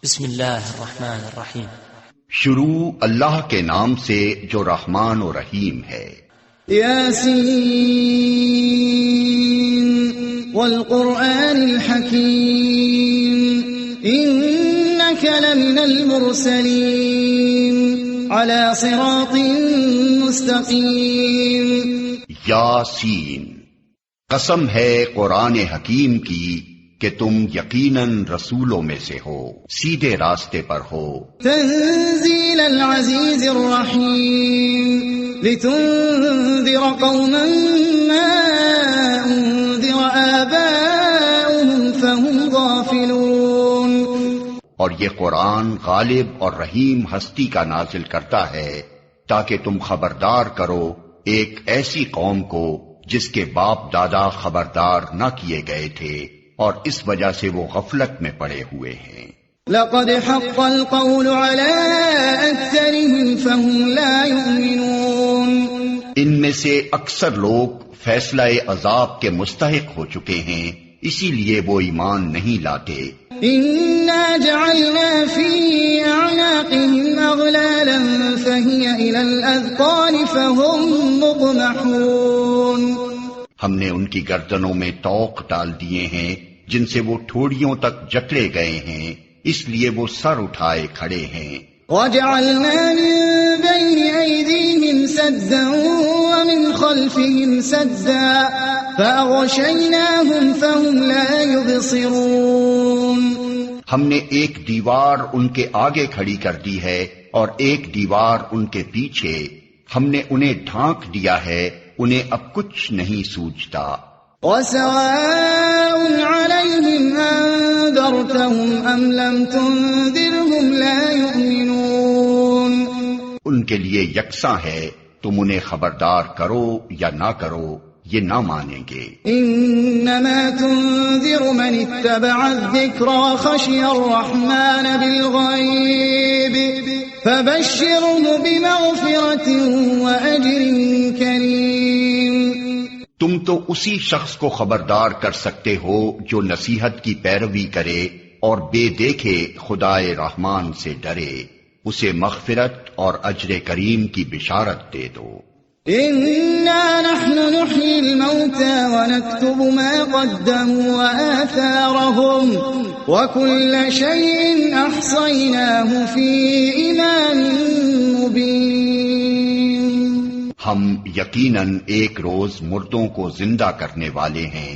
بسم اللہ الرحمن الرحیم. شروع اللہ کے نام سے جو رحمان و رحیم ہے. یاسین والقرآن الحکیم انک لمن المرسلین علی صراط مستقیم. یاسین، قسم ہے قرآن حکیم کی کہ تم یقیناً رسولوں میں سے ہو، سیدھے راستے پر ہو. تنزیل العزیز الرحیم لتنذر قوما ما انذر آباؤهم فهم غافلون. اور یہ قرآن غالب اور رحیم ہستی کا نازل کرتا ہے تاکہ تم خبردار کرو ایک ایسی قوم کو جس کے باپ دادا خبردار نہ کیے گئے تھے اور اس وجہ سے وہ غفلت میں پڑے ہوئے ہیں. لقد حق القول على اکثرهم فهم لا يؤمنون. ان میں سے اکثر لوگ فیصلہ عذاب کے مستحق ہو چکے ہیں، اسی لیے وہ ایمان نہیں لاتے. انا جعلنا في اعناقهم اغلالا فهي الى الاذقان فهم مقمحون. ہم نے ان کی گردنوں میں طوق ڈال دیے ہیں جن سے وہ ٹھوڑیوں تک جکڑے گئے ہیں، اس لیے وہ سر اٹھائے کھڑے ہیں. وَجَعَلْنَا مِن بَيْنِ أَيْدِيهِمْ سَدًّا وَمِنْ خَلْفِهِمْ سَدًّا فَأَغْشَيْنَاهُمْ فَهُمْ لَا يُبْصِرُونَ. ہم نے ایک دیوار ان کے آگے کھڑی کر دی ہے اور ایک دیوار ان کے پیچھے، ہم نے انہیں ڈھانک دیا ہے، انہیں اب کچھ نہیں سوچتا. وَسَوَاءٌ عَلَيْهِمْ أَنذَرْتَهُمْ أَمْ لَمْ تُنذِرْهُمْ لَا يُؤْمِنُونَ. ان کے لیے یکساں ہے تم انہیں خبردار کرو یا نہ کرو، یہ نہ مانیں گے. إِنَّمَا تُنذِرُ مَنِ اتَّبَعَ الذِّكْرَ وَخَشِيَ الرَّحْمَنَ بِالْغَيْبِ فَبَشِّرْهُ بِمَغْفِرَةٍ وَأَجْرٍ كَرِيمٍ. تم تو اسی شخص کو خبردار کر سکتے ہو جو نصیحت کی پیروی کرے اور بے دیکھے خدائے رحمان سے ڈرے، اسے مغفرت اور اجر کریم کی بشارت دے دو. إِنَّا نَحْنُ نُحْيِي الْمَوْتَى وَنَكْتُبُ مَا قَدَّمُوا وَآثَارَهُمْ وَكُلَّ شَيْءٍ أَحْصَيْنَاهُ فِي إِمَامٍ مُبِينٍ. ہم یقیناً ایک روز مردوں کو زندہ کرنے والے ہیں،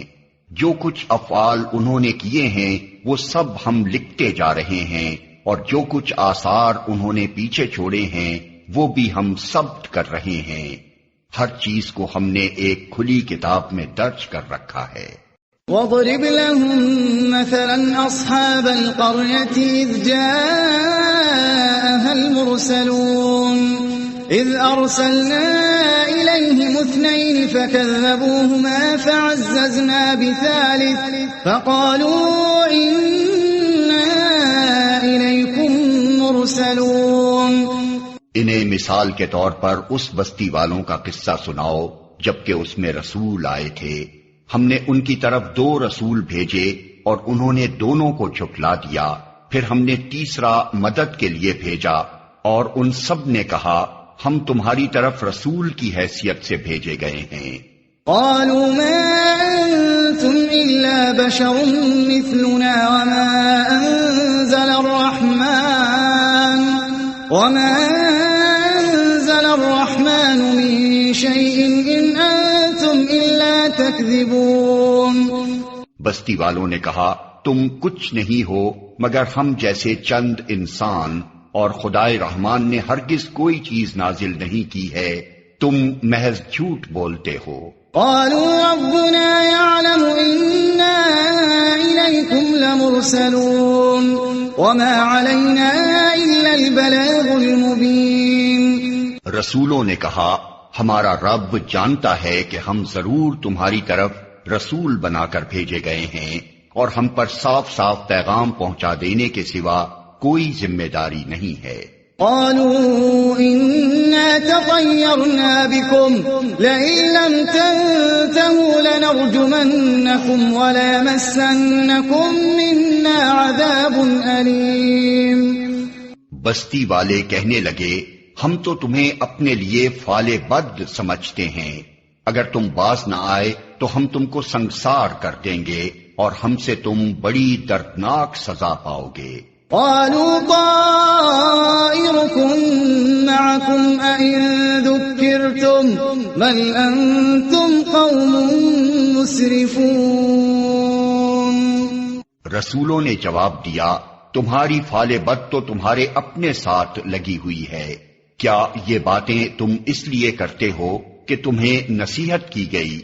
جو کچھ افعال انہوں نے کیے ہیں وہ سب ہم لکھتے جا رہے ہیں، اور جو کچھ آثار انہوں نے پیچھے چھوڑے ہیں وہ بھی ہم ثبت کر رہے ہیں. ہر چیز کو ہم نے ایک کھلی کتاب میں درج کر رکھا ہے. وَاضْرِبْ لَهُم مَّثَلًا أَصْحَابَ الْقَرْيَةِ إِذْ جَاءَهَا الْمُرْسَلُونَ إِذْ أَرْسَلْنَا إِلَيْهِمُ اثْنَيْنِ فَكَذَّبُوهُمَا فَعَزَّزْنَا بِثَالِثٍ فَقَالُوا إِنَّا إِلَيْكُمْ مُرْسَلُونَ. انہیں مثال کے طور پر اس بستی والوں کا قصہ سناؤ جبکہ اس میں رسول آئے تھے، ہم نے ان کی طرف 2 رسول بھیجے اور انہوں نے دونوں کو جھٹلا دیا، پھر ہم نے تیسرا مدد کے لیے بھیجا اور ان سب نے کہا ہم تمہاری طرف رسول کی حیثیت سے بھیجے گئے ہیں. قالوا ما أنتم إلا بشر مثلنا وما أنزل الرحمن من شيء إن أنتم إلا تكذبون. بستی والوں نے کہا تم کچھ نہیں ہو مگر ہم جیسے چند انسان، اور خدائے رحمان نے ہرگز کوئی چیز نازل نہیں کی ہے، تم محض جھوٹ بولتے ہو. قالوا ربنا يعلم إنا إليكم لمرسلون وما علينا إلا البلاغ المبين. رسولوں نے کہا ہمارا رب جانتا ہے کہ ہم ضرور تمہاری طرف رسول بنا کر بھیجے گئے ہیں، اور ہم پر صاف صاف پیغام پہنچا دینے کے سوا کوئی ذمہ داری نہیں ہے. قالوا إنا تطيرنا بكم لئن لم تنتهوا لنرجمنكم وليمسنكم منا عذاب أليم. بستی والے کہنے لگے ہم تو تمہیں اپنے لیے فال بد سمجھتے ہیں، اگر تم باز نہ آئے تو ہم تم کو سنگسار کر دیں گے اور ہم سے تم بڑی دردناک سزا پاؤ گے۔ قالوا طائركم معكم أئن ذكرتم بل أنتم قوم مسرفون۔ رسولوں نے جواب دیا تمہاری فال بد تو تمہارے اپنے ساتھ لگی ہوئی ہے، کیا یہ باتیں تم اس لیے کرتے ہو کہ تمہیں نصیحت کی گئی؟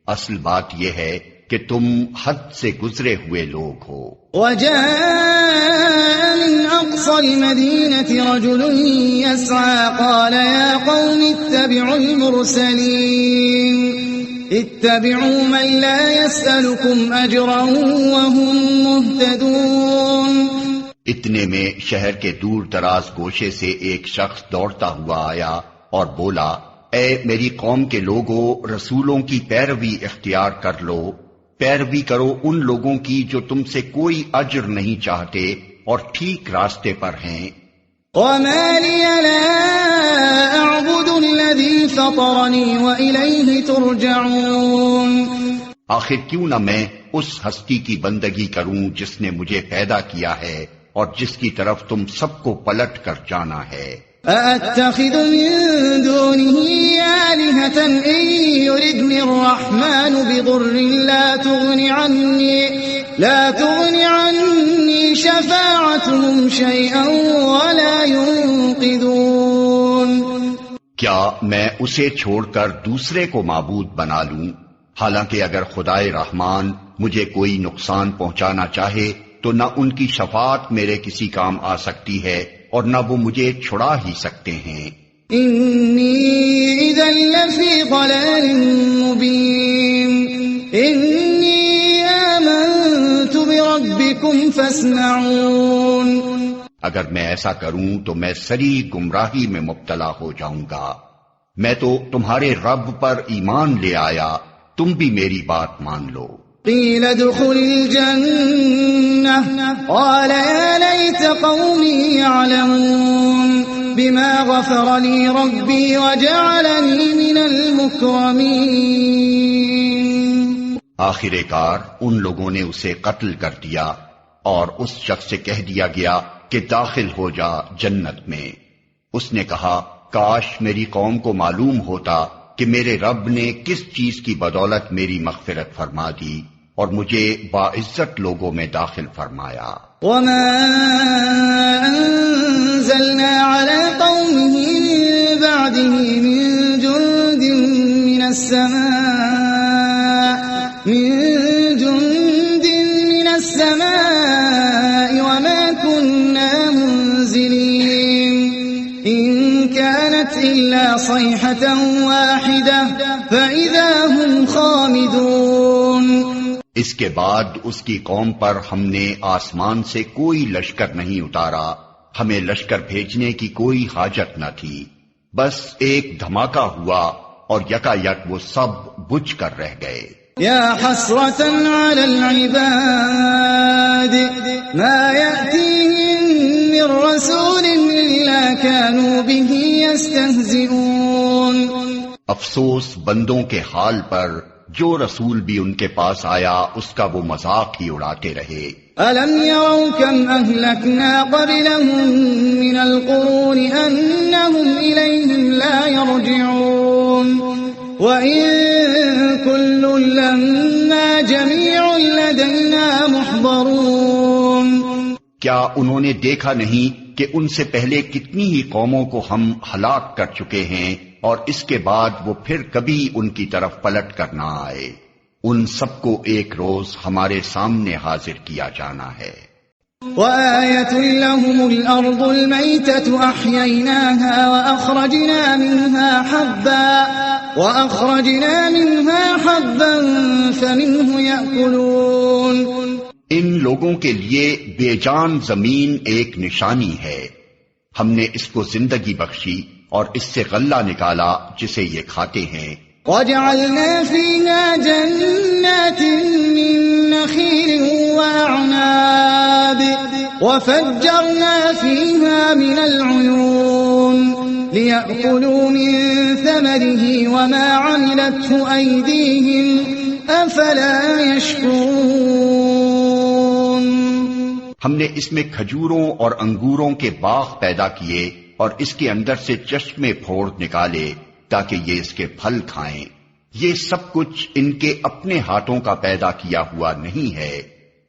اصل بات یہ ہے کہ تم حد سے گزرے ہوئے لوگ ہو۔ وجاء من أقصى المدينة رجل يسعى قال يا قوم اتبعوا المرسلين اتبعوا من لا يسألكم أجرا وهم مهتدون۔ اتنے میں شہر کے دور دراز گوشے سے ایک شخص دوڑتا ہوا آیا اور بولا اے میری قوم کے لوگوں، رسولوں کی پیروی اختیار کر لو، پیروی کرو ان لوگوں کی جو تم سے کوئی اجر نہیں چاہتے اور ٹھیک راستے پر ہیں۔ وما لي لا أعبد الذي فطرني وإليه ترجعون۔ آخر کیوں نہ میں اس ہستی کی بندگی کروں جس نے مجھے پیدا کیا ہے اور جس کی طرف تم سب کو پلٹ کر جانا ہے۔ أأتخذ من دونه آلهة إن يردني الرحمن بضر لا تغني عني شفاعتهم شيئا ولا ينقذون۔ کیا میں اسے چھوڑ کر دوسرے کو معبود بنا لوں؟ حالانکہ اگر خدائے رحمان مجھے کوئی نقصان پہنچانا چاہے تو نہ ان کی شفاعت میرے کسی کام آ سکتی ہے اور نہ وہ مجھے چھڑا ہی سکتے ہیں۔ انی اذا لفی ضلال مبین انی آمنت بربکم فاسمعون۔ اگر میں ایسا کروں تو میں سری گمراہی میں مبتلا ہو جاؤں گا۔ میں تو تمہارے رب پر ایمان لے آیا، تم بھی میری بات مان لو۔ قیل ادخل الجنہ قال یا لیت قومی یعلمون بما غفر لی ربی وجعلنی من المکرمین۔ آخر کار ان لوگوں نے اسے قتل کر دیا اور اس شخص سے کہہ دیا گیا کہ داخل ہو جا جنت میں۔ اس نے کہا کاش میری قوم کو معلوم ہوتا کہ میرے رب نے کس چیز کی بدولت میری مغفرت فرما دی اور مجھے باعزت لوگوں میں داخل فرمایا۔ وما انزلنا على قومه من بعده من جند من السماء وما كنا منزلين إن كانت إلا صيحة واحدة فإذا هم خامدون۔ اس کے بعد اس کی قوم پر ہم نے آسمان سے کوئی لشکر نہیں اتارا، ہمیں لشکر بھیجنے کی کوئی حاجت نہ تھی، بس ایک دھماکہ ہوا اور یکا یک وہ سب بجھ کر رہ گئے۔ یا حسرة على العباد ما يأتيهم من رسول إلا كانوا به يستهزئون۔ افسوس بندوں کے حال پر، جو رسول بھی ان کے پاس آیا اس کا وہ مذاق ہی اڑاتے رہے۔ أَلَمْ يَرَوْا كَمْ أَهْلَكْنَا قَبْلَهُمْ مِنَ الْقُرُونِ أَنَّهُمْ إِلَيْهِمْ لَا يَرْجِعُونَ وَإِن كُلٌّ لَمَّا جَمِيعٌ لَدَيْنَا مُحْضَرُونَ۔ کیا انہوں نے دیکھا نہیں کہ ان سے پہلے کتنی ہی قوموں کو ہم ہلاک کر چکے ہیں اور اس کے بعد وہ پھر کبھی ان کی طرف پلٹ کر نہ آئے؟ ان سب کو ایک روز ہمارے سامنے حاضر کیا جانا ہے۔ وَآيَةٌ لَهُمُ الْأَرْضُ الْمَيْتَةُ أَحْيَيْنَاهَا وَأَخْرَجْنَا مِنْهَا حَبًّا فَمِنْهُ يَأْكُلُونَ۔ ان لوگوں کے لیے بے جان زمین ایک نشانی ہے، ہم نے اس کو زندگی بخشی اور اس سے غلہ نکالا جسے یہ کھاتے ہیں۔ وَجَعَلْنَا فِيهَا جَنَّاتٍ مِّن نَخِيلٍ وَأَعْنَابٍ وفجرنا فيها من العيون ليأكلوا من ثمره وما عملته أيديهم أفلا يشكرون. ہم نے اس میں کھجوروں اور انگوروں کے باغ پیدا کیے اور اس کے اندر سے چشمے پھوڑ نکالے تاکہ یہ اس کے پھل کھائیں. یہ سب کچھ ان کے اپنے ہاتھوں کا پیدا کیا ہوا نہیں ہے،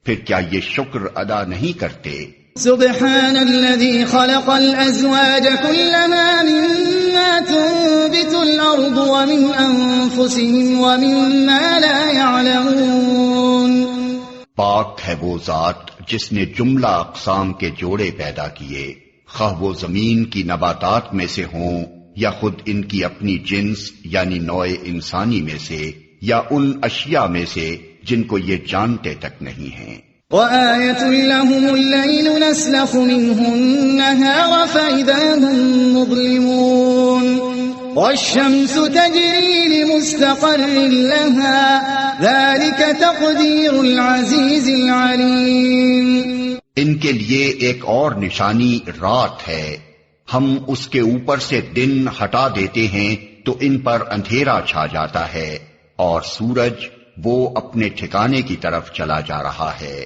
پھر کیا یہ شکر ادا نہیں کرتے؟ سبحان الذي خلق الأزواج كلما مما تنبت الأرض ومن أنفسهم ومما لا يعلمون. پاک ہے وہ ذات جس نے جملہ اقسام کے جوڑے پیدا کیے، خواہ وہ زمین کی نباتات میں سے ہوں یا خود ان کی اپنی جنس یعنی نوع انسانی میں سے یا ان اشیاء میں سے جن کو یہ جانتے تک نہیں ہیں. وآية لهم الليل نسلخ منه النهار فإذا هم مظلمون والشمس تجري لمستقر لها ذلك تقدير العزيز العليم. ان کے لیے ایک اور نشانی رات ہے، ہم اس کے اوپر سے دن ہٹا دیتے ہیں تو ان پر اندھیرا چھا جاتا ہے اور سورج وہ اپنے ٹھکانے کی طرف چلا جا رہا ہے.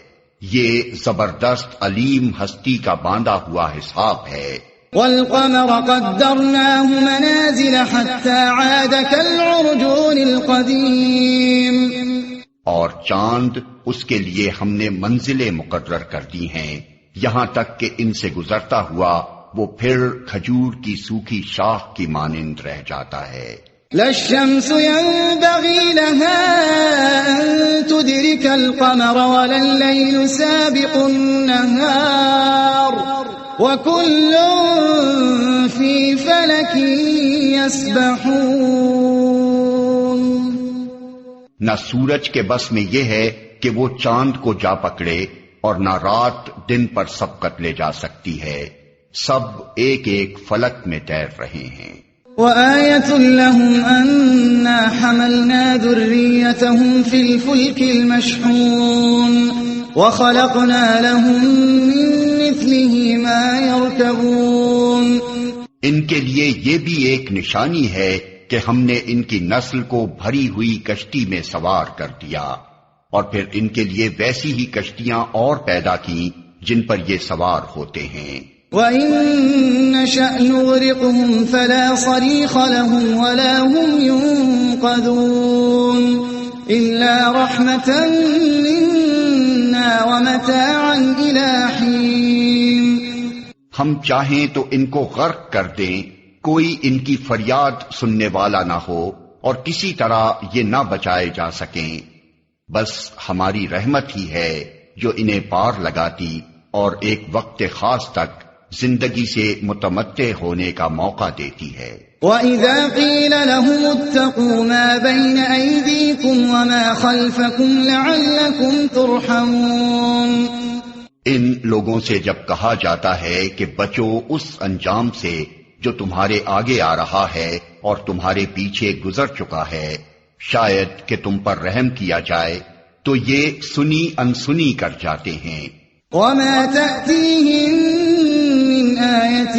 یہ زبردست علیم ہستی کا باندھا ہوا حساب ہے. والقمر قدرناه منازل حتى عاد كالعرجون القديم. اور چاند اس کے لیے ہم نے منزلیں مقرر کر دی ہیں یہاں تک کہ ان سے گزرتا ہوا وہ پھر کھجور کی سوکھی شاخ کی مانند رہ جاتا ہے. لا الشمس ينبغي لها أن تدرك القمر ولا الليل سابق النهار وكل في فلك يسبحون. نہ سورج کے بس میں یہ ہے کہ وہ چاند کو جا پکڑے اور نہ رات دن پر سبقت لے جا سکتی ہے، سب ایک ایک فلک میں تیر رہے ہیں. وآية لهم أنا حملنا ذريتهم في الفلك المشحون وخلقنا لهم من مثله ما يركبون. ان کے لیے یہ بھی ایک نشانی ہے کہ ہم نے ان کی نسل کو بھری ہوئی کشتی میں سوار کر دیا اور پھر ان کے لیے ویسی ہی کشتیاں اور پیدا کی جن پر یہ سوار ہوتے ہیں. وَإِن نَّشَأْ نُغْرِقْهُمْ فَلَا صَرِيخَ لَهُمْ وَلَا هُمْ يُنقَذُونَ إِلَّا رَحْمَةً مِنَّا وَمَتَاعًا إِلَىٰ حِينٍ. ہم چاہیں تو ان کو غرق کر دیں، کوئی ان کی فریاد سننے والا نہ ہو اور کسی طرح یہ نہ بچائے جا سکیں، بس ہماری رحمت ہی ہے جو انہیں پار لگاتی اور ایک وقت خاص تک زندگی سے متمتع ہونے کا موقع دیتی ہے. وَإِذَا قِيلَ لَهُمُ اتَّقُوا مَا بَيْنَ أَيْدِيكُمْ وَمَا خَلْفَكُمْ لَعَلَّكُمْ تُرْحَمُونَ. ان لوگوں سے جب کہا جاتا ہے کہ بچو اس انجام سے جو تمہارے آگے آ رہا ہے اور تمہارے پیچھے گزر چکا ہے، شاید کہ تم پر رحم کیا جائے، تو یہ سنی انسنی کر جاتے ہیں. وَمَا تَأْتِيهِم مِّنْ آيَةٍ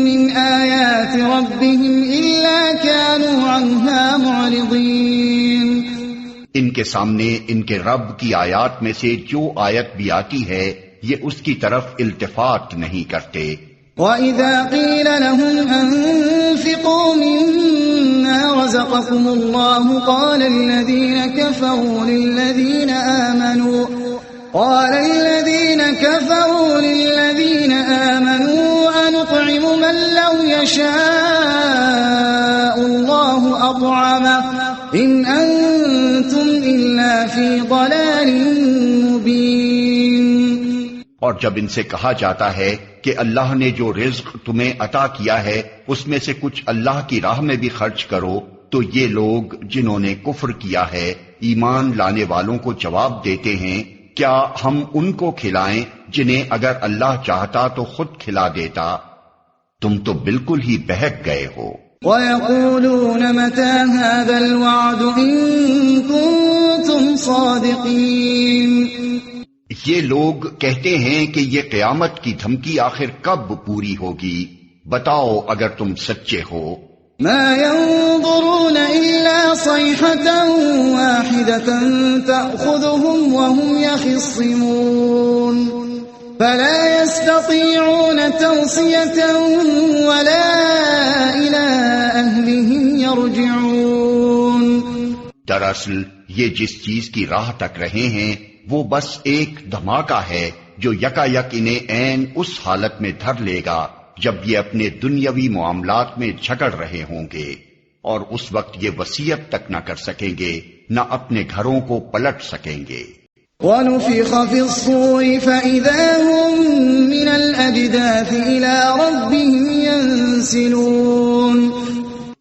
مِّنْ آيَاتِ رَبِّهِمْ إِلَّا كَانُوا عَنْهَا مُعْرِضِينَ. ان کے سامنے ان کے رب کی آیات میں سے جو آیت بھی آتی ہے یہ اس کی طرف التفات نہیں کرتے. وَإِذَا قِيلَ لَهُمْ أَنفِقُوا مِمَّا رَزَقَكُمُ اللَّهُ قَالَ الَّذِينَ كَفَرُوا لِلَّذِينَ آمَنُوا أَنُطْعِمُ مَن لَّوْ يَشَاءُ اللَّهُ أَطْعَمَهُ إِنْ أَنتُمْ إِلَّا فِي ضَلَالٍ مُّبِينٍ. اور جب ان سے کہا جاتا ہے کہ اللہ نے جو رزق تمہیں عطا کیا ہے اس میں سے کچھ اللہ کی راہ میں بھی خرچ کرو، تو یہ لوگ جنہوں نے کفر کیا ہے ایمان لانے والوں کو جواب دیتے ہیں کیا ہم ان کو کھلائیں جنہیں اگر اللہ چاہتا تو خود کھلا دیتا؟ تم تو بالکل ہی بہک گئے ہو. وَيَقُولُونَ مَتَى هَذَا الْوَعْدُ إِن كُنتُمْ صَادِقِينَ. یہ لوگ کہتے ہیں کہ یہ قیامت کی دھمکی آخر کب پوری ہوگی؟ بتاؤ اگر تم سچے ہو۔ ما ينظرون إلا صيحة واحدة تأخذهم وهم يخصمون فلا يستطيعون توصية ولا إلى أهلهم يرجعون۔ دراصل یہ جس چیز کی راہ تک رہے ہیں وہ بس ایک دھماکہ ہے جو یکا یک انہیں عین اس حالت میں دھر لے گا جب یہ اپنے دنیاوی معاملات میں جھگڑ رہے ہوں گے، اور اس وقت یہ وصیت تک نہ کر سکیں گے، نہ اپنے گھروں کو پلٹ سکیں گے۔ وَنُفِخَ فِي الصُّورِ فَإِذَا هُم مِّنَ الْأَجْدَاثِ إِلَىٰ رَبِّهِمْ يَنسِلُونَ۔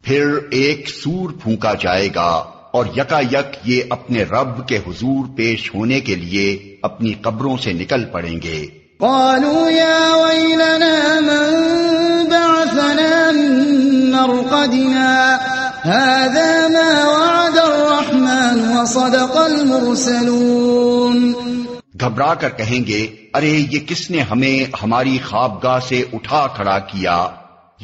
پھر ایک سور پھونکا جائے گا اور یکا یک یہ اپنے رب کے حضور پیش ہونے کے لیے اپنی قبروں سے نکل پڑیں گے۔ قالوا يا ويلنا من بعثنا من مرقدنا هذا ما وعد الرحمن وصدق المرسلون۔ گھبرا کر کہیں گے، ارے یہ کس نے ہمیں ہماری خوابگاہ سے اٹھا کھڑا کیا؟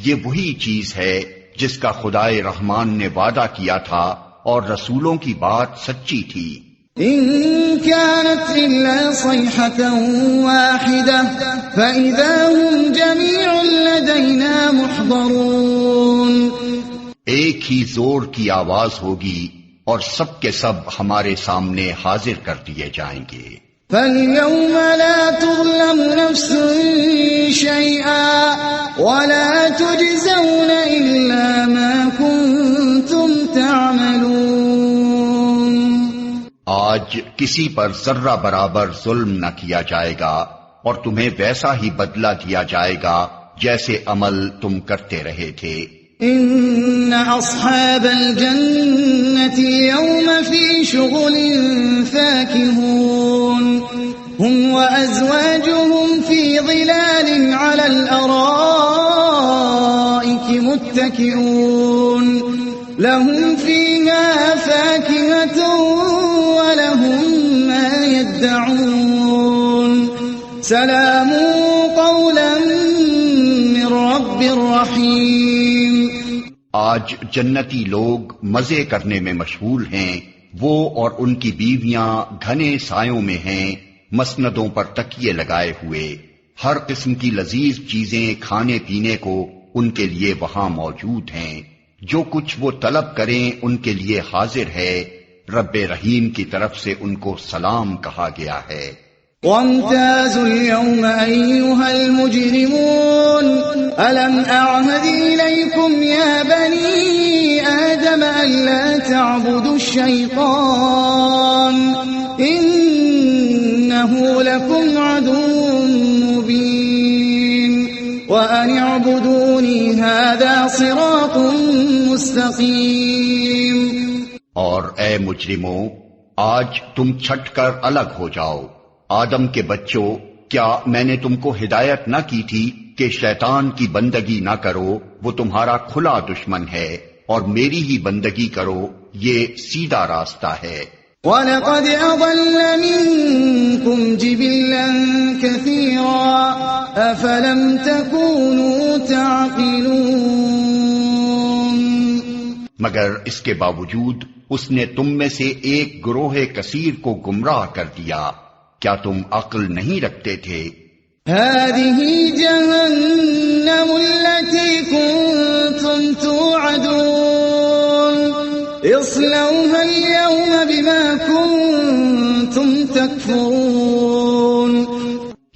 یہ وہی چیز ہے جس کا خدائے رحمان نے وعدہ کیا تھا اور رسولوں کی بات سچی تھی۔ إن كانت إلا صيحة واحدة فإذا هم جميع لدينا محضرون۔ ایک ہی زور کی آواز ہوگی اور سب کے سب ہمارے سامنے حاضر کر دیے جائیں گے۔ فاليوم لا تظلم نفس شيئا ولا تجزون إلا ما كنتم تعملون۔ آج کسی پر ذرہ برابر ظلم نہ کیا جائے گا اور تمہیں ویسا ہی بدلہ دیا جائے گا جیسے عمل تم کرتے رہے تھے۔ ان اصحاب الجنة اليوم في شغل فاكهون هم وازواجهم في ظلال على الارائك متكئون لهم فيها فاكهة ولهم ما يدعون سلام قولا من رب رحيم۔ آج جنتی لوگ مزے کرنے میں مشغول ہیں، وہ اور ان کی بیویاں گھنے سایوں میں ہیں، مسندوں پر تکیے لگائے ہوئے۔ ہر قسم کی لذیذ چیزیں کھانے پینے کو ان کے لیے وہاں موجود ہیں، جو کچھ وہ طلب کریں ان کے لیے حاضر ہے۔ رب رحیم کی طرف سے ان کو سلام کہا گیا ہے۔ وامتازوا اليوم أيها المجرمون ألم أعهد إليكم يا بني آدم ألا تعبدوا الشيطان إنه لكم عدو مبين وأن اعبدوني هذا صراط مستقيم۔ اور اے مجرموں، آج تم چھٹ کر الگ ہو جاؤ۔ آدم کے بچوں، کیا میں نے تم کو ہدایت نہ کی تھی کہ شیطان کی بندگی نہ کرو؟ وہ تمہارا کھلا دشمن ہے، اور میری ہی بندگی کرو، یہ سیدھا راستہ ہے۔ وَلَقَدْ أَضَلَّ مِنكُمْ جِبِلًّا كَثِيرًا أَفَلَمْ تَكُونُوا تَعْقِلُونَ۔ مگر اس کے باوجود اس نے تم میں سے ایک گروہ کثیر کو گمراہ کر دیا، کیا تم عقل نہیں رکھتے تھے؟ هذه جهنم التي كنتم توعدون اصلوها اليوم بما كنتم تكفرون۔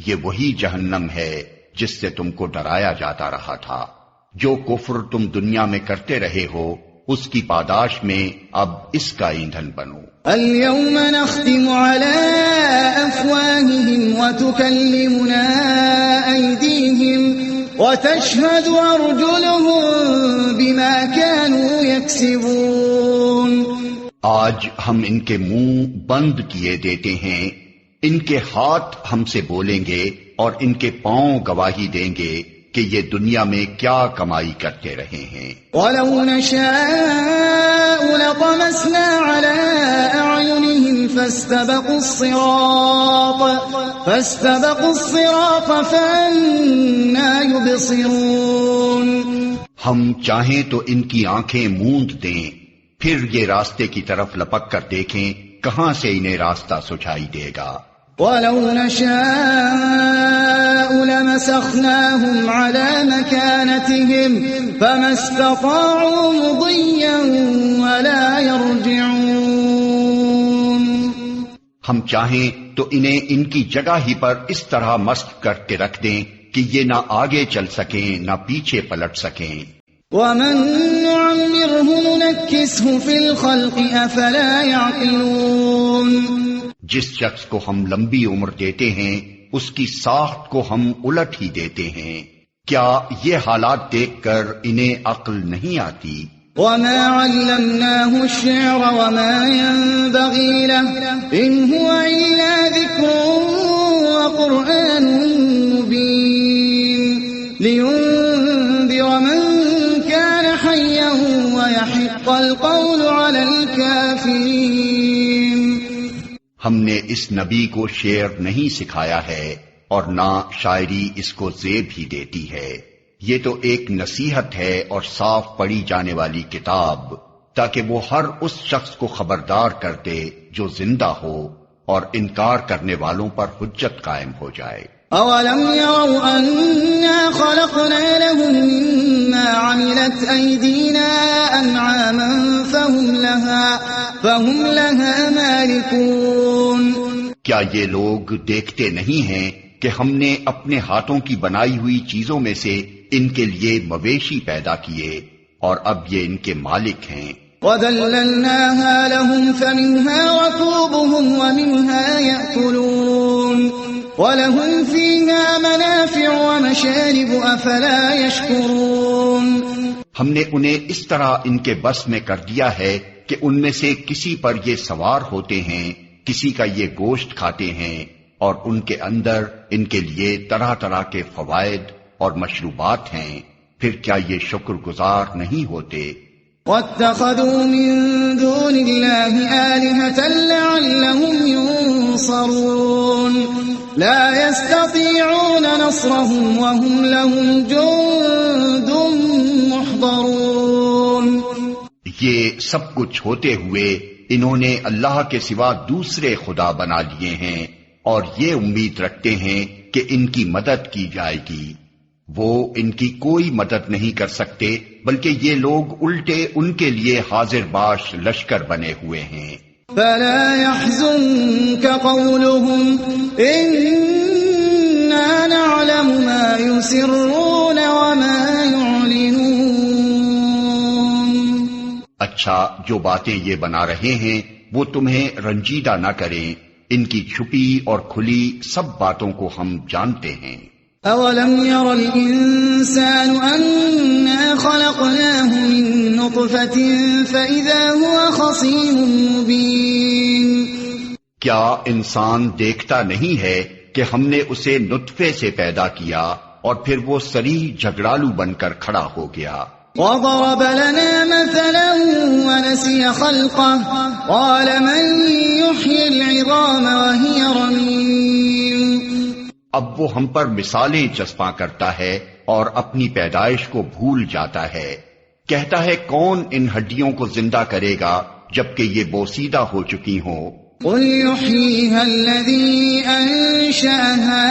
یہ وہی جہنم ہے جس سے تم کو ڈرایا جاتا رہا تھا۔ جو کفر تم دنیا میں کرتے رہے ہو اس کی پاداش میں اب اس کا ایندھن بنو۔ اليوم نختم على أفواههم وتكلمنا أيديهم وتشهد أرجلهم بما كانوا يكسبون۔ آج ہم ان کے منہ بند کیے دیتے ہیں، ان کے ہاتھ ہم سے بولیں گے اور ان کے پاؤں گواہی دیں گے کہ یہ دنیا میں کیا کمائی کرتے رہے ہیں۔ وَلَوْ نَشَاءُ نشاء لطمسنا على أعينهم فاستبقوا الصراط فأنى يبصرون. ہم چاہیں تو ان کی آنکھیں موند دیں، پھر یہ راستے کی طرف لپک کر دیکھیں کہاں سے انہیں راستہ سجھائی دے گا. وَلَوْ نَشَاءُ لَمَسَخْنَاهُمْ عَلَى مَكَانَتِهِمْ فَمَا اسْتَطَاعُوا مُضِيًّا وَلَا يَرْجِعُونَ. ہم چاہیں تو انہیں ان کی جگہ ہی پر اس طرح مسخ کر کے رکھ دیں کہ یہ نہ آگے چل سکیں نہ پیچھے پلٹ سکیں. وَمَن نُعَمِّرْهُ نُنَكِّسْهُ فِي الْخَلْقِ أَفَلَا يَعْقِلُونَ. جس شخص کو ہم لمبی عمر دیتے ہیں اس کی ساخت کو ہم الٹ ہی دیتے ہیں، کیا یہ حالات دیکھ کر انہیں عقل نہیں آتی؟ وَمَا عَلَّمْنَاهُ الشِّعْرَ وَمَا يَنبَغِي لَهُ إِنْ هُوَ إِلَّا ذِكْرٌ وَقُرْآنٌ مُبِينٌ لِيُنذِرَ مَن كَانَ حَيًّا وَيَحِقَّ الْقَوْلُ عَلَى الْكَافِرِينَ. ہم نے اس نبی کو شعر نہیں سکھایا ہے اور نہ شاعری اس کو زیب ہی دیتی ہے، یہ تو ایک نصیحت ہے اور صاف پڑھی جانے والی کتاب، تاکہ وہ ہر اس شخص کو خبردار کر دے جو زندہ ہو اور انکار کرنے والوں پر حجت قائم ہو جائے. أَوَلَمْ يَرَوْا أَنَّا خَلَقْنَا لَهُم مِّمَّا عَمِلَتْ أَيْدِينَا أَنْعَامًا فَهُمْ لَهَا مَالِكُونَ. کیا یہ لوگ دیکھتے نہیں ہیں کہ ہم نے اپنے ہاتھوں کی بنائی ہوئی چیزوں میں سے ان کے لیے مویشی پیدا کیے اور اب یہ ان کے مالک ہیں. وَذَلَّلْنَاهَا لَهُمْ فَمِنْهَا رَكُوبُهُمْ وَمِنْهَا يَأْكُلُونَ وَلَهُمْ فِيهَا مَنَافِعُ وَمَشَارِبُ أَفَلَا يَشْكُرُونَ. ہم نے انہیں اس طرح ان کے بس میں کر دیا ہے کہ ان میں سے کسی پر یہ سوار ہوتے ہیں، کسی کا یہ گوشت کھاتے ہیں، اور ان کے اندر ان کے لیے طرح طرح کے فوائد اور مشروبات ہیں، پھر کیا یہ شکر گزار نہیں ہوتے؟ وَاتَّخَذُوا مِن دُونِ اللَّهِ آلِهَةً لَعَلَّهُمْ يُنصَرُونَ لَا يَسْتَطِيعُونَ نَصْرَهُمْ وَهُمْ لَهُمْ جُندٌ مُحْضَرُونَ. یہ سب کچھ ہوتے ہوئے انہوں نے اللہ کے سوا دوسرے خدا بنا لیے ہیں اور یہ امید رکھتے ہیں کہ ان کی مدد کی جائے گی. وہ ان کی کوئی مدد نہیں کر سکتے، بلکہ یہ لوگ الٹے ان کے لیے حاضر باش لشکر بنے ہوئے ہیں. فَلَا يَحْزُنكَ قَوْلُهُمْ إِنَّا نَعْلَمُ مَا يُسِرُّونَ وَمَا يُعْلِنُونَ. اچھا، جو باتیں یہ بنا رہے ہیں وہ تمہیں رنجیدہ نہ کریں، ان کی چھپی اور کھلی سب باتوں کو ہم جانتے ہیں. أَوَلَمْ يَرَ الْإِنسَانُ أَنَّا خَلَقْنَاهُ مِن نُّطْفَةٍ فَإِذَا هُوَ خَصِيمٌ مُّبِينٌ. کیا انسان دیکھتا نہیں ہے کہ ہم نے اسے نطفے سے پیدا کیا اور پھر وہ صریح جھگڑالو بن کر کھڑا ہو گیا. وَضَرَبَ لَنَا مَثَلًا وَنَسِيَ خَلْقَهُ قَالَ مَن يُحْيِي الْعِظَامَ وَهِيَ رَمِيمٌ. اب وہ ہم پر مثالیں چسپاں کرتا ہے اور اپنی پیدائش کو بھول جاتا ہے. کہتا ہے کون ان ہڈیوں کو زندہ کرے گا جبکہ یہ بوسیدہ ہو چکی ہوں. قُلْ يُحْيِيهَا الَّذِي أَنشَأَهَا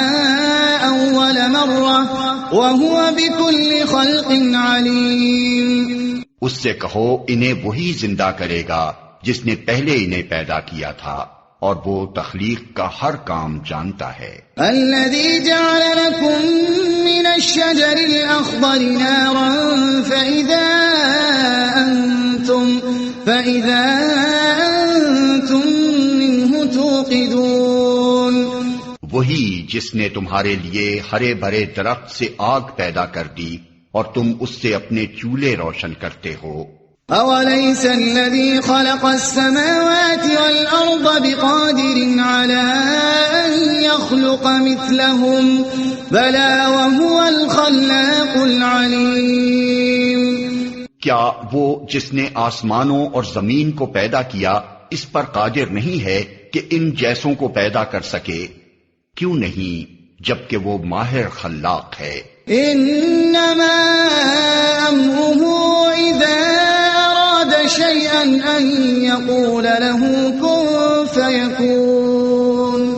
أَوَّلَ مَرَّةٍ وَهُوَ بِكُلِّ خَلْقٍ عَلِيمٌ. اس سے کہو انہیں وہی زندہ کرے گا جس نے پہلے انہیں پیدا کیا تھا اور وہ تخلیق کا ہر کام جانتا ہے. الَّذِي جَعَلَ لَكُم مِّنَ الشَّجَرِ الْأَخْضَرِ نَارًا فَإِذَا أَنتُمْ مِنْهُ تُوقِدُونَ. وہی جس نے تمہارے لیے ہرے بھرے درخت سے آگ پیدا کر دی اور تم اس سے اپنے چولہے روشن کرتے ہو. أَوَلَيْسَ الَّذِي خَلَقَ السَّمَاوَاتِ وَالْأَرْضَ بِقَادِرٍ عَلَىٰ أَن يَخْلُقَ مِثْلَهُم بَلَىٰ وَهُوَ الْخَلَّاقُ الْعَلِيمُ. کیا وہ جس نے آسمانوں اور زمین کو پیدا کیا اس پر قادر نہیں ہے کہ ان جیسوں کو پیدا کر سکے؟ کیوں نہیں، جبکہ وہ ماہر خلاق ہے۔ انما امره اذا اراد شيئا ان يقول له كن فيكون۔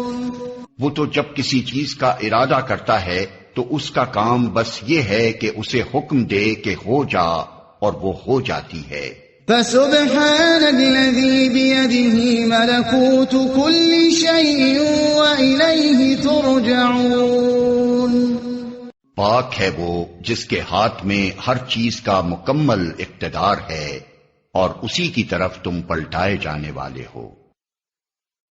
وہ تو جب کسی چیز کا ارادہ کرتا ہے تو اس کا کام بس یہ ہے کہ اسے حکم دے کہ ہو جا، اور وہ ہو جاتی ہے۔ فسبحان الذي بيده ملكوت كل شيء وإليه ترجعون۔ پاک ہے وہ جس کے ہاتھ میں ہر چیز کا مکمل اقتدار ہے، اور اسی کی طرف تم پلٹائے جانے والے ہو۔